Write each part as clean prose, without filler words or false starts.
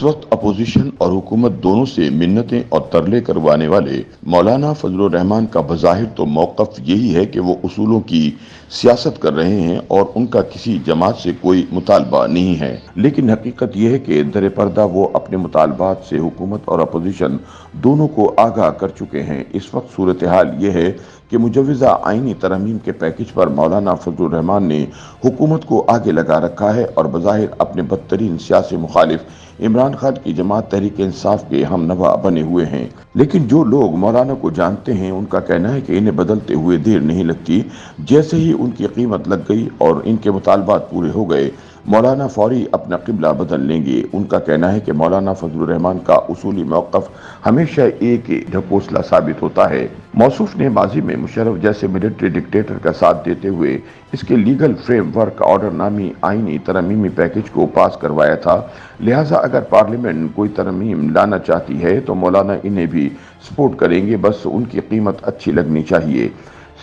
इस वक्त अपोजिशन और हुकूमत दोनों से मिन्नतें और तरले करवाने वाले मौलाना फजलुर रहमान का बज़ाहिर तो मौक़िफ़ यही है कि वो उसूलों की सियासत कर रहे हैं और उनका किसी जमात से कोई मुतालबा नहीं है, लेकिन हकीकत यह है कि दर पर्दा वो अपने मुतालबात से हुकूमत और अपोजिशन दोनों को आगाह कर चुके हैं। इस वक्त सूरत हाल ये है कि मुजव्वज़ा आईनी तरमीम के पैकेज पर मौलाना फजलुर रहमान ने हुकूमत को आगे लगा रखा है और बज़ाहिर अपने बदतरीन सियासी मुखालिफ इमरान खान की जमात तहरीक इंसाफ के हमनवा बने हुए हैं। लेकिन जो लोग मौलाना को जानते हैं उनका कहना है कि इन्हें बदलते हुए देर नहीं लगती। जैसे ही उनकी कीमत लग गई और इनके मुतालबात पूरे हो गए, मौलाना फौरी अपना क़िबला बदल लेंगे। उनका कहना है कि मौलाना फजलुर रहमान का उसूली मौक़िफ़ हमेशा एक ढकोसला साबित होता है। मौसूफ ने माजी में मुशर्रफ जैसे मिलिट्री डिक्टेटर का साथ देते हुए इसके लीगल फ्रेमवर्क ऑर्डर नामी आईनी तरमीमी पैकेज को पास करवाया था। लिहाजा अगर पार्लियामेंट कोई तरमीम लाना चाहती है तो मौलाना इन्हें भी सपोर्ट करेंगे, बस उनकी कीमत अच्छी लगनी चाहिए।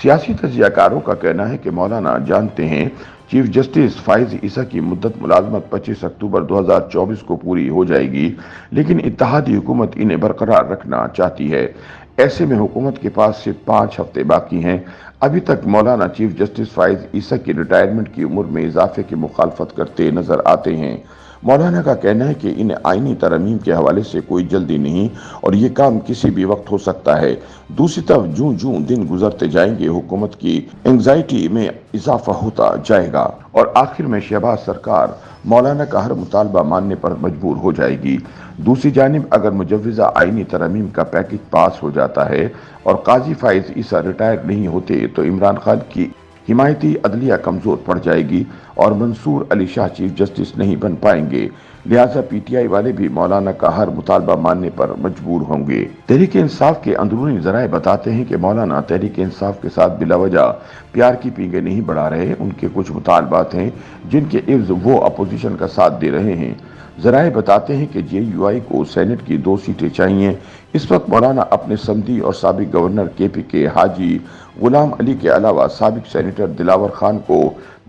सियासी तजियाकारों का कहना है कि मौलाना जानते हैं चीफ जस्टिस फाइज ईसा की मुद्दत मुलाजमत 25 अक्टूबर 2024 को पूरी हो जाएगी, लेकिन इत्तेहादी हुकूमत इन्हें बरकरार रखना चाहती है। ऐसे में हुकूमत के पास सिर्फ 5 हफ्ते बाकी हैं। अभी तक मौलाना चीफ जस्टिस फाइज ईसा की रिटायरमेंट की उम्र में इजाफे की मुखालफत करते नजर आते हैं। मौलाना का कहना है कि इन्हें आईनी तरमीम के हवाले से कोई जल्दी नहीं और ये काम किसी भी वक्त हो सकता है। दूसरी तरफ जूं जूं दिन गुजरते जाएंगे हुकूमत की एंग्जाइटी में इजाफा होता जाएगा और आखिर में शहबाज सरकार मौलाना का हर मुतालबा मानने पर मजबूर हो जाएगी। दूसरी जानिब अगर मुजव्वज़ा आईनी तरमीम का पैकेज पास हो जाता है और काजी फाइज ईसा रिटायर नहीं होते तो इमरान खान की हिमायती अदलिया कमजोर पड़ जाएगी और मंसूर अली शाह चीफ जस्टिस नहीं बन पाएंगे। लिहाजा पीटीआई वाले भी मौलाना का हर मुतालबा मानने पर मजबूर होंगे। तहरीक इंसाफ के अंदरूनी जराए बताते हैं कि मौलाना तहरीक इंसाफ के साथ बिलावजह प्यार की पींगे नहीं बढ़ा रहे। उनके कुछ मुतालबात हैं जिनके इव्ज वो अपोजिशन का साथ दे रहे हैं। जराए बताते हैं कि JUI को सेनेट की 2 सीटें चाहिए। इस वक्त मौलाना अपने समधी और साबिक गवर्नर KP के हाजी गुलाम अली के अलावा साबिक सेनेटर दिलावर खान को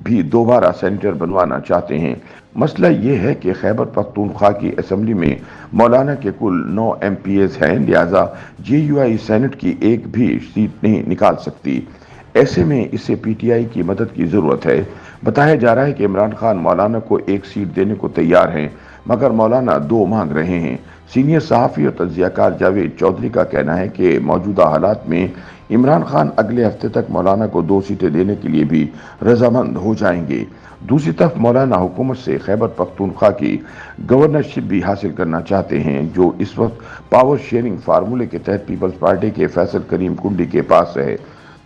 भी दोबारा सेनेटर बनवाना चाहते हैं। मसला ये है कि खैबर पख्तूनख्वा की असेंबली में मौलाना के कुल 9 MPs हैं, लिहाजा JUI सेनेट की एक भी सीट नहीं निकाल सकती। ऐसे में इसे PTI की मदद की जरूरत है। बताया जा रहा है कि इमरान खान मौलाना को 1 सीट देने को तैयार हैं, मगर मौलाना 2 मांग रहे हैं। सीनियर सहाफ़ी और तज्ज़ियाकार जावेद चौधरी का कहना है कि मौजूदा हालात में इमरान खान अगले हफ्ते तक मौलाना को 2 सीटें देने के लिए भी रजामंद हो जाएंगे। दूसरी तरफ मौलाना हुकूमत से खैबर पख्तूनख्वा की गवर्नरशिप भी हासिल करना चाहते हैं, जो इस वक्त पावर शेयरिंग फार्मूले के तहत पीपल्स पार्टी के फैसल करीम कुंडी के पास है।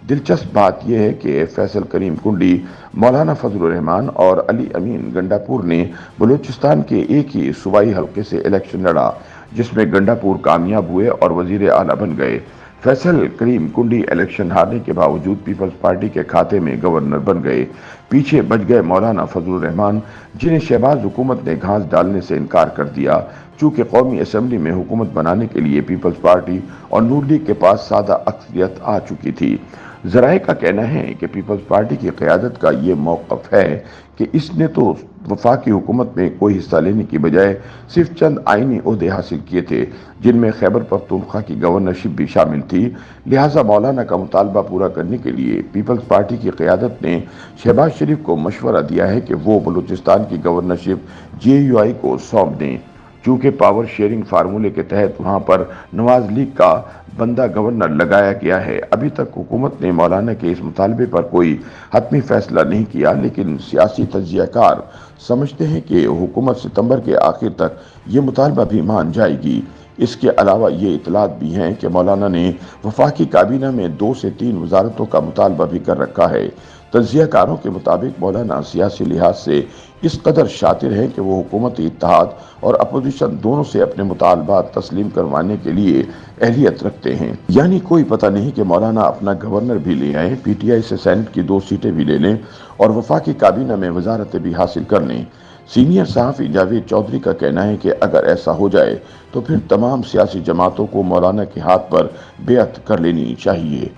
दिलचस्प बात यह है कि फैसल करीम कुंडी, मौलाना फजलुर रहमान और अली अमीन गंडापुर ने बलूचिस्तान के एक ही सूबाई हल्के से इलेक्शन लड़ा, जिसमें गंडापुर कामयाब हुए और वजीर आला बन गए। फैसल करीम कुंडी इलेक्शन हारने के बावजूद पीपल्स पार्टी के खाते में गवर्नर बन गए। पीछे बच गए मौलाना फजलुर रहमान, जिन्हें शहबाज हुकूमत ने घास डालने से इनकार कर दिया। चूंकि कौमी असम्बली में हुकूमत बनाने के लिए पीपल्स पार्टी और नून लीग के पास सादा अक्सरियत आ चुकी थी। जराए का कहना है कि पीपल्स पार्टी की क़यादत का ये मौक़िफ़ है कि इसने तो वफाकी हुकूमत में कोई हिस्सा लेने की बजाय सिर्फ चंद आईनी ओहदे हासिल किए थे, जिनमें खैबर पख्तूनख्वा की गवर्नरशिप भी शामिल थी। लिहाजा मौलाना का मुतालबा पूरा करने के लिए पीपल्स पार्टी की क़यादत ने शहबाज शरीफ को मशवरा दिया है कि वो बलूचिस्तान की गवर्नरशिप JUI को सौंप दें। चूँकि पावर शेयरिंग फार्मूले के तहत वहाँ पर नवाज लीग का बंदा गवर्नर लगाया गया है। अभी तक हुकूमत ने मौलाना के इस मुतालबे पर कोई हतमी फैसला नहीं किया, लेकिन सियासी तज्ज़ियाकार समझते हैं कि हुकूमत सितंबर के आखिर तक ये मुतालबा भी मान जाएगी। इसके अलावा ये इतलात भी हैं कि मौलाना ने वफाकी काबीना में 2 से 3 वजारतों का मुतालबा भी कर रखा है। तज्ज़ियाकारों के मुताबिक मौलाना सियासी लिहाज से इस कदर शातिर हैं कि वो हुकूमती इत्तेहाद और अपोजिशन दोनों से अपने मुतालबात तस्लीम करवाने के लिए अहलियत रखते हैं। यानी कोई पता नहीं कि मौलाना अपना गवर्नर भी ले आए, PTI से सेनेट की 2 सीटें भी ले लें और वफाकी काबीना में वजारतें भी हासिल कर लें। सीनियर सहाफ़ी जावेद चौधरी का कहना है कि अगर ऐसा हो जाए तो फिर तमाम सियासी जमातों को मौलाना के हाथ पर बेअत कर लेनी चाहिए।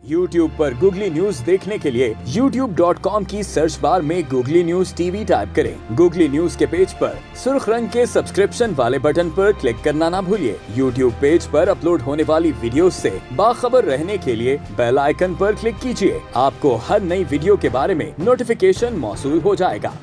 YouTube पर गूगली न्यूज देखने के लिए youtube.com की सर्च बार में गूगली न्यूज टीवी टाइप करें। गूगली न्यूज के पेज पर सुर्ख रंग के सब्सक्रिप्शन वाले बटन पर क्लिक करना ना भूलिए। YouTube पेज पर अपलोड होने वाली वीडियोस से बाखबर रहने के लिए बेल आइकन पर क्लिक कीजिए। आपको हर नई वीडियो के बारे में नोटिफिकेशन मौसूल हो जाएगा।